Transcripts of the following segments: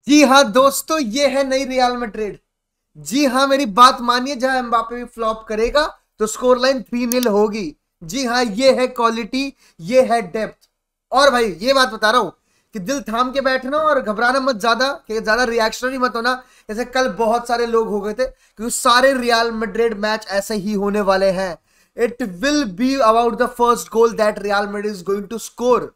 जी हाँ दोस्तों, ये है नई रियल मैड्रिड। जी हाँ, मेरी बात मानिए, जहां एम्बापे भी फ्लॉप करेगा तो स्कोर लाइन 3-0 होगी। जी हाँ, ये है क्वालिटी, ये है डेप्थ। और भाई ये बात बता रहा हूं कि दिल थाम के बैठना और घबराना मत ज्यादा, कि ज्यादा रिएक्शनरी मत होना। जैसे कल बहुत सारे लोग हो गए थे, क्योंकि सारे रियल मैड्रिड मैच ऐसे ही होने वाले हैं। It will be about the first goal that Real Madrid is going to score.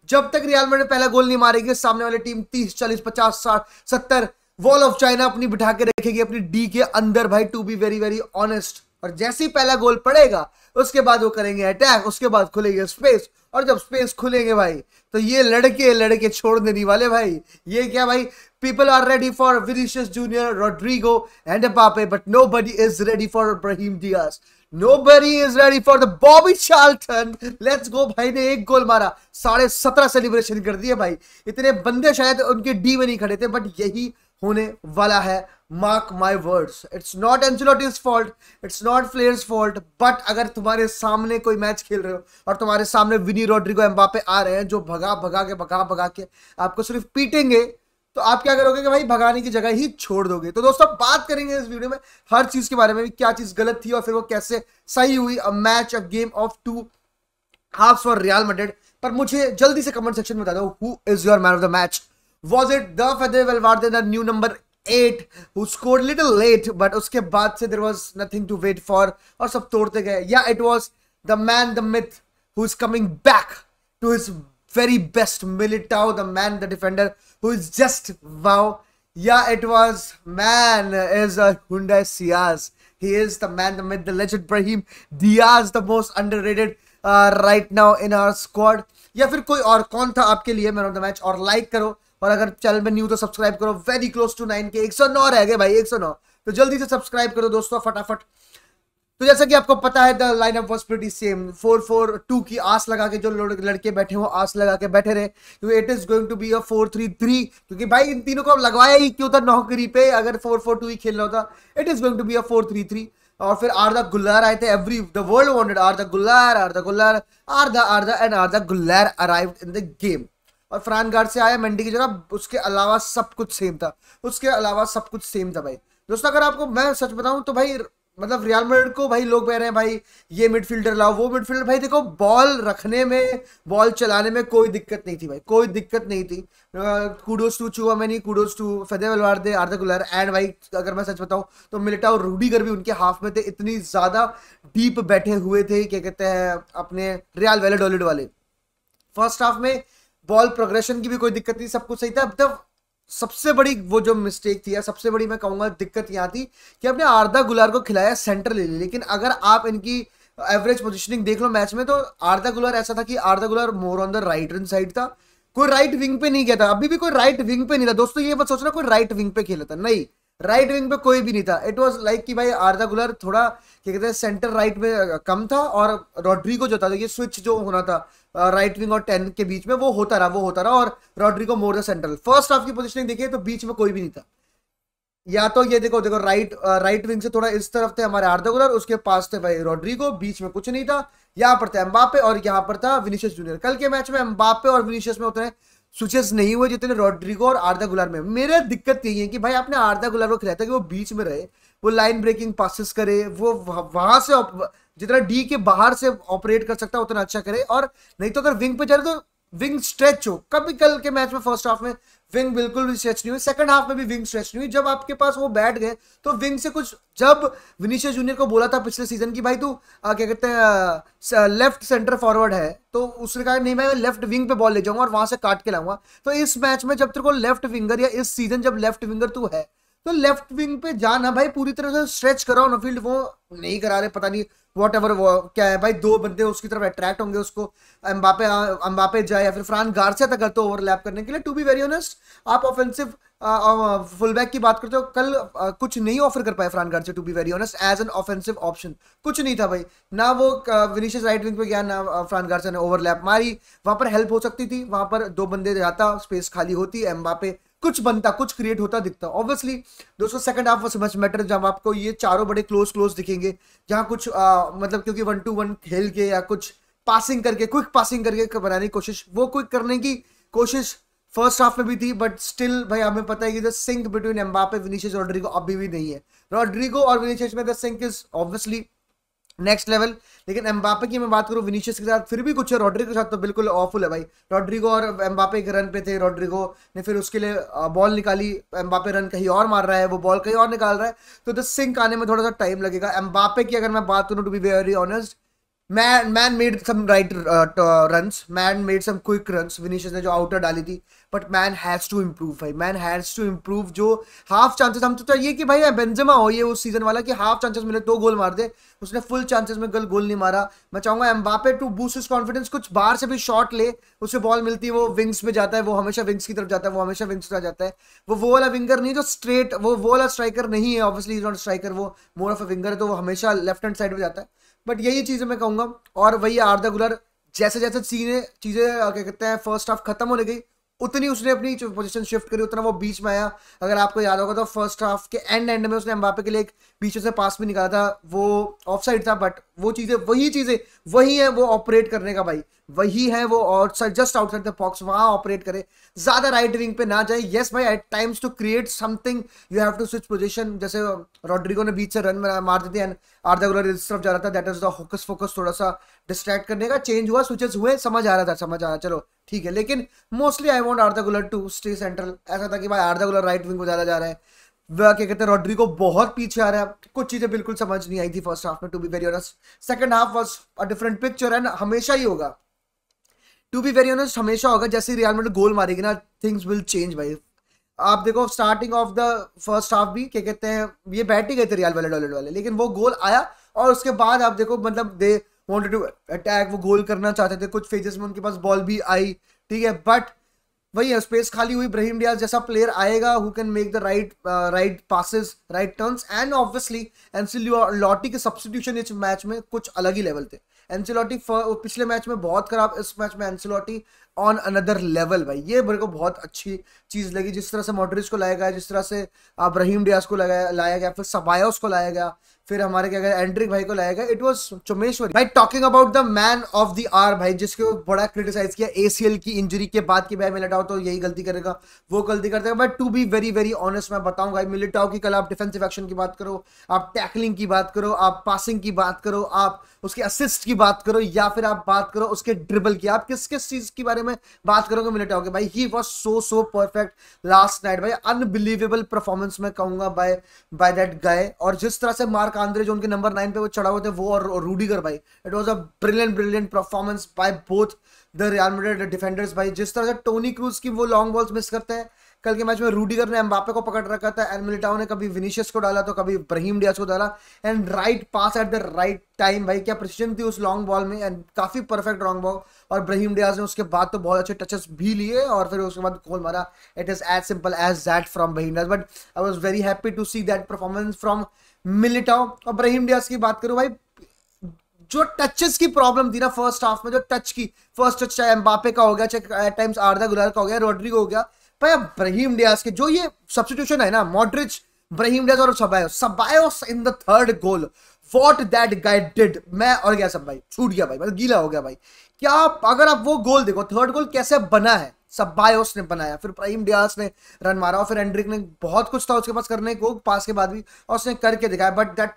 जब तक रियल मैड्रिड पहला गोल नहीं मारेगी, सामने वाली टीम 30, 40, 50, 60, 70 वॉल ऑफ चाइना अपनी बिठा के रखेगी अपनी डी के अंदर भाई, to be very very honest. और जैसे ही पहला गोल पड़ेगा, उसके बाद वो करेंगे अटैक, उसके बाद खुलेंगे स्पेस, और जब स्पेस खुलेंगे भाई, तो ये लड़के लड़के छोड़ देने वाले भाई। ये क्या भाई, people are ready for Vinicius Junior, Rodrigo and Mbappe, but nobody is ready for Brahim Diaz. Nobody is ready for the Bobby Charlton. Let's go भाई ने एक गोल मारा, 17.5 सेलिब्रेशन कर दिए भाई। इतने बंदे शायद उनके डी में नहीं खड़े थे, बट यही होने वाला है। Mark my words, it's not Ancelotti's fault, it's not players' fault, but अगर तुम्हारे सामने कोई मैच खेल रहे हो और तुम्हारे सामने विनी, रोड्रिगो, एम्बापे आ रहे हैं, जो भगा भगा के आपको सिर्फ पीटेंगे, तो आप क्या करोगे कि भाई भगाने की जगह ही छोड़ दोगे। तो दोस्तों, बात करेंगे इस वीडियो में हर चीज के बारे में, क्या चीज गलत थी और फिर वो कैसे सही हुई। A match, a game of two halves for Real Madrid. पर मुझे जल्दी से कमेंट सेक्शन में बता दो, who is your man of the match? Was it the Fede Valverde, the new number 8 who scored little late, but उसके बाद से there was nothing to wait for और सब तोड़ते गए? या it was the man, the myth, who is coming back to his very best, Militao, the man, the defender, who is just wow. Yeah, it was man is a Hyundai Ciaz. He is the man, the myth, the legend, Brahim Diaz, the most underrated right now in our squad. या फिर कोई और कौन था आपके लिए man of the match? और like करो, और अगर चैनल में न्यू तो सब्सक्राइब करो। वेरी क्लोज टू 9 के 109 रह गए भाई, 109, तो जल्दी से सब्सक्राइब करो दोस्तों फटाफट। तो जैसा कि आपको पता है, the lineup was pretty same, 4-4-2 की आस लगा के जो लड़के बैठे हो, आस लगा के बैठे रहे, क्योंकि it is going to be a 4-3-3, क्योंकि भाई इन तीनों को लगवाया ही क्यों था नौकरी पे, अगर 4-4-2 ही खेलना होता। It is going to be a 4-3-3। और फिर आर्दा गुल्लार आए थे, every the world wanted Arda Guler, Arda Guler, Arda and Arda Guler arrived in the game. और फ्रान गार्सिया से आया मेंडी की जगह, उसके अलावा सब कुछ सेम था, उसके अलावा सब कुछ सेम था भाई। दोस्तों, अगर आपको मैं सच बताऊं तो भाई, मतलब रियल मैड्रिड को भाई लोग कह रहे हैं भाई ये मिडफील्डर लाओ, वो मिडफील्डर, भाई देखो बॉल रखने में, बॉल चलाने में कोई दिक्कत नहीं थी भाई, कोई दिक्कत नहीं थी। Kudos to Tchouameni, kudos to Fede Valverde, Arda Guler, and भाई अगर मैं सच बताऊं तो मिलिटाओ, रूडिगर भी उनके हाफ में थे, इतनी ज्यादा डीप बैठे हुए थे, क्या कहते हैं अपने रियल वैलेडोलिड वाले। फर्स्ट हाफ में बॉल प्रोग्रेशन की भी कोई दिक्कत नहीं, सब कुछ सही था। अब तक सबसे बड़ी वो जो मिस्टेक थी, या सबसे बड़ी मैं कहूंगा दिक्कत यहाँ थी कि आपने आर्दा गुलार को खिलाया सेंटर ले ली। लेकिन अगर आप इनकी एवरेज पोजीशनिंग देख लो मैच में, तो आर्दा गुलार ऐसा था कि Arda Guler more on the right hand side था, कोई राइट विंग पे नहीं गया था, अभी भी कोई राइट विंग पे नहीं था। दोस्तों ये मत सोचना कोई राइट विंग पे खेला था, नहीं, राइट विंग पे कोई भी नहीं था। इट वाज लाइक कि भाई आर्दा गुलर थोड़ा क्या कहते हैं सेंटर राइट में कम था, और रोड्रिगो जो था, ये स्विच जो होना था राइट विंग और 10 के बीच में, वो होता रहा, और Rodrigo more the central. First half की पोजीशनिंग देखिए तो बीच में कोई भी नहीं था। या तो ये देखो राइट विंग से थोड़ा इस तरफ थे हमारे आर्दा गुलर, उसके पास थे भाई रोड्रिगो, बीच में कुछ नहीं था। यहाँ पर था एम्बापे और यहाँ पर था विनीशियस जूनियर। कल के मैच में एम्बापे और विनीशियस में उतने स्विचेस नहीं हुए जितने रोड्रिगो और आर्दा गुलर में। मेरे दिक्कत यही है कि भाई आपने आर्दा गुलर को खिलाया था कि वो बीच में रहे, वो लाइन ब्रेकिंग पासेस करे, वो वहां से जितना डी के बाहर से ऑपरेट कर सकता है उतना अच्छा करे। और नहीं तो अगर विंग पे चले तो विंग स्ट्रेच हो। कभी कल के मैच में फर्स्ट हाफ में विंग बिल्कुल भी स्ट्रेच नहीं हुई, सेकंड हाफ में भी विंग स्ट्रेच नहीं हुई। जब आपके पास वो बैठ गए तो विंग से कुछ, जब विनीशियस जूनियर को बोला था पिछले सीजन की भाई तू क्या कहते हैं लेफ्ट सेंटर फॉरवर्ड है, तो उसने कहा नहीं मैं लेफ्ट विंग पे बॉल ले जाऊंगा और वहां से काट के लाऊंगा। तो इस मैच में जब तेरे को लेफ्ट विंगर, या इस सीजन जब लेफ्ट विंगर तू है, तो लेफ्ट विंग पे जाना भाई, पूरी तरह से स्ट्रेच कराओ ना फील्ड। वो नहीं करा रहे, पता नहीं वॉट एवर वो क्या है भाई, दो बंदे उसकी तरफ अट्रैक्ट होंगे, उसको एम्बापे जाए या फिर फ्रान गार्सिया तक करते हो ओवरलैप करने के लिए। टू बी वेरी ऑनेस्ट, आप ऑफेंसिव फुल बैक की बात करते हो, कल कुछ नहीं ऑफर कर पाए Fran Garcia, to be very honest, as an offensive option कुछ नहीं था भाई। ना वो विनीशियस राइट विंग पे गया, ना फ्रान गार्सिया ने ओवरलैप मारी, वहां पर हेल्प हो सकती थी, वहां पर दो बंदे जाता, स्पेस खाली होती, एम्बापे कुछ बनता, कुछ क्रिएट होता दिखता। ऑब्वियसली दोस्तों second half was much better, जब आपको ये चारों बड़े क्लोज दिखेंगे, जहां कुछ मतलब क्योंकि 1-2-1 खेल के या कुछ पासिंग करके, क्विक पासिंग करके बनाने की कोशिश, वो क्विक करने की कोशिश फर्स्ट हाफ में भी थी, बट स्टिल भाई हमें पता है कि the sync between Mbappe, Vinicius, Rodrigo अभी भी नहीं है। रॉड्रिगो और विनीशियस में the sync is obviously next level. लेकिन एम्बापे की मैं बात करूं विनीशियस के साथ फिर भी कुछ है, रॉड्रिगो के साथ तो बिल्कुल ऑफुल है भाई। रॉड्रिगो और एम्बापे एक रन पे थे, रॉड्रिगो ने फिर उसके लिए बॉल निकाली, एम्बापे रन कहीं और मार रहा है, वो बॉल कहीं और निकाल रहा है, तो द सिंक आने में थोड़ा सा टाइम लगेगा। एम्बापे की अगर मैं बात करूं, to be very honest, man made some right runs, man made some quick runs, Vinicius ने जो आउटर डाली थी, but man has to improve भाई, मैन हैज टू इम्प्रूव। जो हाफ चांसेस, हम तो चाहिए कि भाई बेंजेमा हो ये उस सीजन वाला कि हाफ चांसेस मिले 2 गोल मार दे, उसने फुल चांसेस में गोल नहीं मारा। मैं चाहूंगा Mbappe to boost his confidence, कुछ बाहर से भी शॉट ले, उसे बॉल मिलती है वो विंग्स में जाता है, वो हमेशा विंग्स की तरफ जाता है, वो हमेशा विंग्स की तरफ जाता है। वो वाला विंगर नहीं जो स्ट्रेट, वो वाला स्ट्राइकर नहीं है, ऑब्वियसली इज नॉट स्ट्राइकर, वो मोर ऑफ अ विंगर है, तो वो हमेशा लेफ्ट हैंड साइड में जाता है। बट यही चीजें मैं कहूंगा। और वही आर्दा गुलर, जैसे जैसे चीजें क्या कहते हैं फर्स्ट हाफ खत्म होने गई, उतनी उसने अपनी पोजीशन शिफ्ट करी, उतना वो बीच में आया। अगर आपको याद होगा तो फर्स्ट हाफ के एंड में उसने एम्बापे के लिए एक पीछे से पास भी निकाला था, वो ऑफ साइड था, बट वो चीजें वही है वो ऑपरेट करने का भाई, वही है वो outside, just outside the box, वहां ऑपरेट करे, ज्यादा राइट विंग पे ना जाए। यस भाई, at times to create something you have to switch position, जैसे रॉड्रिगो ने बीच से रन मार दी थी एंड आर्दा गुलर इस तरफ जा रहा था, that is the hocus focus, थोड़ा सा डिस्ट्रैक्ट करने का चेंज हुआ, स्विचेस हुए, समझ आ रहा था, चलो ठीक है। लेकिन मोस्टली आई वांट आर्दा गुलर टू स्टे सेंट्रल। ऐसा था कि भाई आर्दा गुलर राइट विंग को ज्यादा जा रहा है, वह क्या कहते हैं रॉड्रिगो बहुत पीछे आ रहा है, कुछ चीजें बिल्कुल समझ नहीं आई थी फर्स्ट हाफ में, to be very honest. Second half was a different picture एंड हमेशा ही होगा, टू बी वेरी ऑनेस्ट, हमेशा होगा। जैसे रियल मैड्रिड गोल मारेगी ना, थिंग्स विल चेंज भाई। आप देखो starting of the first half भी क्या कहते हैं ये बैठ ही गए थे रियल वाले, लेकिन वो गोल आया और उसके बाद आप देखो मतलब दे वांटेड टू अटैक, वो गोल करना चाहते थे, कुछ फेजेस में उनके पास बॉल भी आई, ठीक है, बट वही है स्पेस खाली हुई। ब्राहिम डियाज जैसा प्लेयर आएगा who can make the right passes, right turns, and obviously Ancelotti के सब्स्टिट्यूशन इस मैच में कुछ अलग ही लेवल थे। एंसेलोटी पिछले मैच में बहुत खराब, इस मैच में एंसेलोटी ऑन अनदर लेवल भाई, ये मेरे को बहुत अच्छी चीज लगी। जिस तरह से मॉड्रिच को लाया गया, जिस तरह से ब्राहिम डियाज को लाया गया, फिर सबायोस को लाया गया, फिर हमारे क्या कहते हैं एंड्रिक भाई को लाया गया, इट वाज चुमेश्वरी भाई। Talking about the man of the hour भाई, जिसको बड़ा क्रिटिसाइज किया एसीएल की इंजरी के बाद कि भाई मिलिटाओ तो यही गलती करेगा, वो गलती करता है, but to be very very honest मैं बताऊं भाई, मिलिटाओ की कल आप डिफेंसिव एक्शन की बात करो, आप टैकलिंग की बात करो, आप पासिंग की बात करो, आप उसके असिस्ट की बात करो, या फिर आप बात करो उसके ड्रिबल की, आप किस किस चीज के बारे में बात करोगे मिलिटाओ के भाई, he was so perfect last night भाई, अनबिलीवेबल परफॉर्मेंस मैं कहूंगा बाय दैट गाय। और जिस तरह से मार्क आंद्रे जो उनके नंबर 9 पे वो चढ़ा हुए थे, वो और रूडिगर भाई, it was a brilliant performance by both the real Madrid defenders भाई। जिस तरह से टोनी क्रूज की वो लॉन्ग बॉल्स मिस करते हैं, कल के मैच में रूडिगर ने एम्बापे को पकड़ रखा था एंड मिलिटाओ ने कभी विनीशियस को डाला तो कभी ब्राहिम डियाज को डाला, and right pass at the right time भाई, क्या प्रिसीजन थी उस लॉन्ग बॉल में, एंड काफी परफेक्ट लॉन्ग बॉल। और ब्राहिम डियाज ने उसके बाद तो बहुत अच्छे टचेस भी लिए और फिर उसके बाद गोल मारा। It is as simple as that from Brahim Diaz, but I was very happy to see that performance from Militao. और ब्राहिम डियाज की बात करूं भाई, जो टचेस की प्रॉब्लम थी ना फर्स्ट हाफ में, जो फर्स्ट टच चाहे एम्बापे का हो गया, चाहे एट टाइम्स आर्दा गुलर का हो गया, रॉड्रिगो हो गया भाई, ब्राहिम डियाज के जो ये सब्स्टिट्यूशन है ना, मॉड्रिच, ब्राहिम डियाज और सबायोस in the third goal, what that guy did, मैं और गया सब भाई, छूट गया भाई, मतलब गीला हो गया भाई। क्या अगर आप वो गोल देखो, थर्ड गोल कैसे बना है, सबायोस ने बनाया, फिर ब्राहिम डियाज ने रन मारा, और फिर एंड्रिक ने बहुत कुछ था उसके पास करने को पास के बाद भी, और उसने करके दिखाया, but that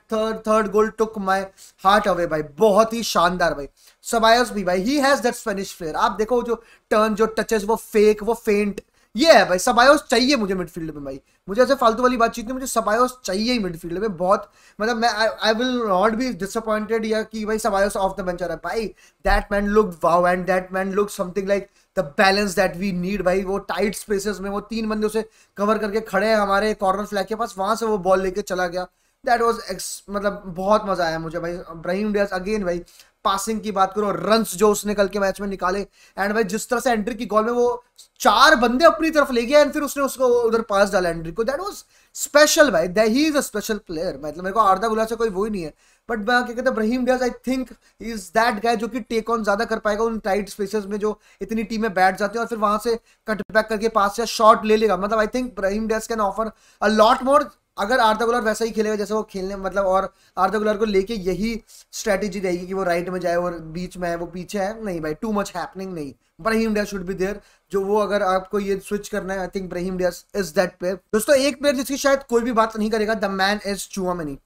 third goal took my heart away भाई, बहुत ही शानदार भाई। सबायोस भी भाई, he has that Spanish flair, आप देखो जो टर्न, जो टचेस, वो फेक, वो फेंट, ये है भाई। सबायोस चाहिए मुझे मिडफील्ड में भाई, मुझे ऐसे फालतू वाली बातचीत नहीं, मुझे सबायोस चाहिए ही मिडफील्ड में बहुत, मतलब मैं I will not be disappointed या कि भाई सबायोस ऑफ द बेंच आ रहा है भाई, that man look wow and that man look something like the balance that we need भाई। वो टाइट स्पेसेस में वो 3 बंदे उसे कवर करके खड़े हैं हमारे कॉर्नर फ्लैग के पास, वहां से वो बॉल लेके चला गया, दैट वाज मतलब बहुत मजा आया मुझे भाई। ब्राहिम डियाज अगेन भाई, पासिंग की बात करो, रन्स जो उसने कल के मैच में निकाले, एंड भाई जिस तरह से एंट्री की गोल में वो 4 बंदे अपनी तरफ ले गया एंड फिर उसने उसको उधर पास डाला एंट्री को, दैट वाज स्पेशल भाई, he is a special player. मतलब मेरे को आर्दा गुलर से कोई वो ही नहीं है, बट मैं क्या कहते हैं Brahim Diaz I think is that guy जो कि टेक ऑन ज्यादा कर पाएगा उन टाइट स्पेसेस में जो इतनी टीमें बैठ जाती हैं, और फिर वहां से कट बैक करके पास से शॉट ले लेगा। मतलब I think Brahim Diaz can offer a lot more अगर आर्दा गुलर वैसा ही खेलेगा जैसे वो खेलने, मतलब, और आर्दा गुलर को लेके यही स्ट्रेटेजी रहेगी कि वो राइट में जाए और बीच में है, वो पीछे है नहीं भाई, टू मच हैपनिंग नहीं, Brahim Diaz should be there, जो वो अगर आपको ये स्विच करना है, I think Brahim Diaz is that player. दोस्तों एक प्लेयर जिसकी शायद कोई भी बात नहीं करेगा, the man is Tchouameni.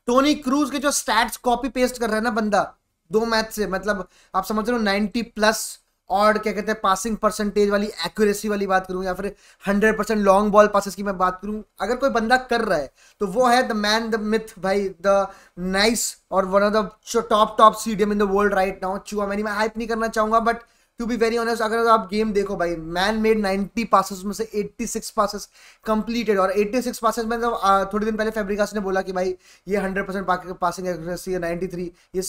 Toni Kroos के जो स्टैट्स कॉपी पेस्ट कर रहा है ना बंदा 2 मैच से, मतलब आप समझ रहे हो 90+ और क्या कहते हैं पासिंग परसेंटेज वाली एक्यूरेसी वाली बात करूं, या फिर 100% लॉन्ग बॉल पासेस की मैं बात करूं, अगर कोई बंदा कर रहा है तो वो है द मैन, द मिथ भाई, द नाइस और one of the top CDM in the world right now, Tchouameni. मैं हाइप नहीं करना चाहूंगा but to be very honest, अगर आप गेम देखो भाई, मैन मेड 90 पासेस में से 86 पासेस कंप्लीटेड, और 86 पासेस में थोड़ी दिन पहले फैब्रिकास ने बोला कि भाई ये 100% पासिंग एक्यूरेसी है, 93 ये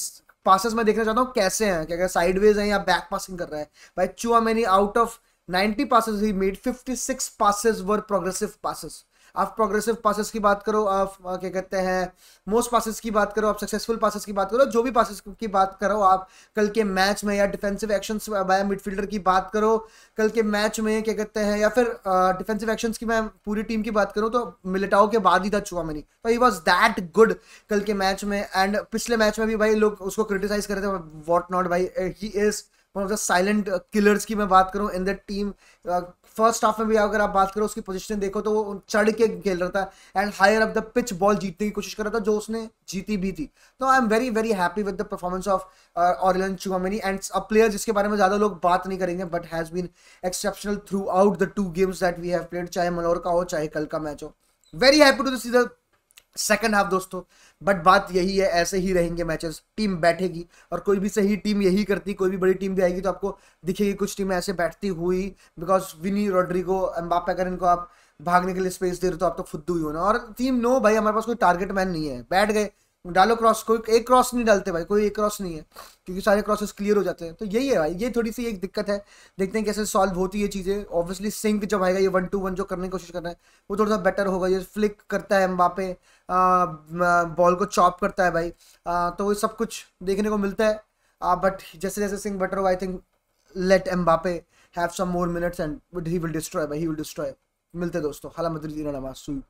पासेस मैं देखना चाहता हूँ कैसे हैं, क्या साइडवेज हैं या बैक पासिंग कर रहा है भाई। Tchouameni out of 90 passes he made 56 passes were progressive passes. आप प्रोग्रेसिव पासेस की बात करो, आप क्या कहते हैं मोस्ट पासेस की बात करो, आप सक्सेसफुल पासेस की बात करो, जो भी पासेस की बात करो आप कल के मैच में, या डिफेंसिव एक्शंस बाय मिडफील्डर की बात करो कल के मैच में, क्या कहते हैं, या फिर डिफेंसिव एक्शंस की मैं पूरी टीम की बात करूं तो मिलिटाओ के बाद ही था चुआमेनी, तो ही वाज दैट गुड कल के मैच में। एंड पिछले मैच में भी भाई लोग उसको क्रिटिसाइज कर रहे थे, व्हाट नॉट भाई, he is one of the silent killers की मैं बात करूं in the team. First half में भी अगर आप बात करो उसकी पोजीशन देखो तो वो चढ़ के खेल रहा था and higher up the pitch ball जीतने की कोशिश कर रहा था, जो उसने जीती भी थी। तो I am very very happy with the performance of Aurelien Tchouameni, and a player जिसके बारे में ज्यादा लोग बात नहीं करेंगे but has been exceptional throughout the 2 games that we have played, चाहे मनोर का हो चाहे कल का मैच हो। Very happy to see the second half दोस्तों, बट बात यही है, ऐसे ही रहेंगे मैचेस, टीम बैठेगी और कोई भी सही टीम यही करती, कोई भी बड़ी टीम भी आएगी तो आपको दिखेगी कुछ टीमें ऐसे बैठती हुई, बिकॉज विनी, रोड्रिगो, एम्बापे अगर इनको आप भागने के लिए स्पेस दे रहे हो तो आप तो फुद्दू ही हो ना। और टीम नो भाई, हमारे पास कोई टारगेट मैन नहीं है, बैठ गए डालो क्रॉस, कोई एक क्रॉस नहीं डालते भाई, कोई एक क्रॉस नहीं है क्योंकि सारे क्रॉसेस क्लियर हो जाते हैं। तो यही है भाई, ये थोड़ी सी एक दिक्कत है, देखते हैं कैसे सॉल्व होती है चीज़ें। ऑब्वियसली सिंक जब आएगा, ये 1-2-1 जो करने की कोशिश कर रहा है वो थोड़ा सा बेटर होगा, ये फ्लिक करता है एम्बापे, बॉल को चॉप करता है भाई, तो वो सब कुछ देखने को मिलता है। बट जैसे जैसे सिंह बेटर होगा, I think let Mbappe have some more minutes and he will destroy भाई, ही विल डिस्ट्रॉय। मिलते हैं दोस्तों, हाला मदरीना नमाज सुई।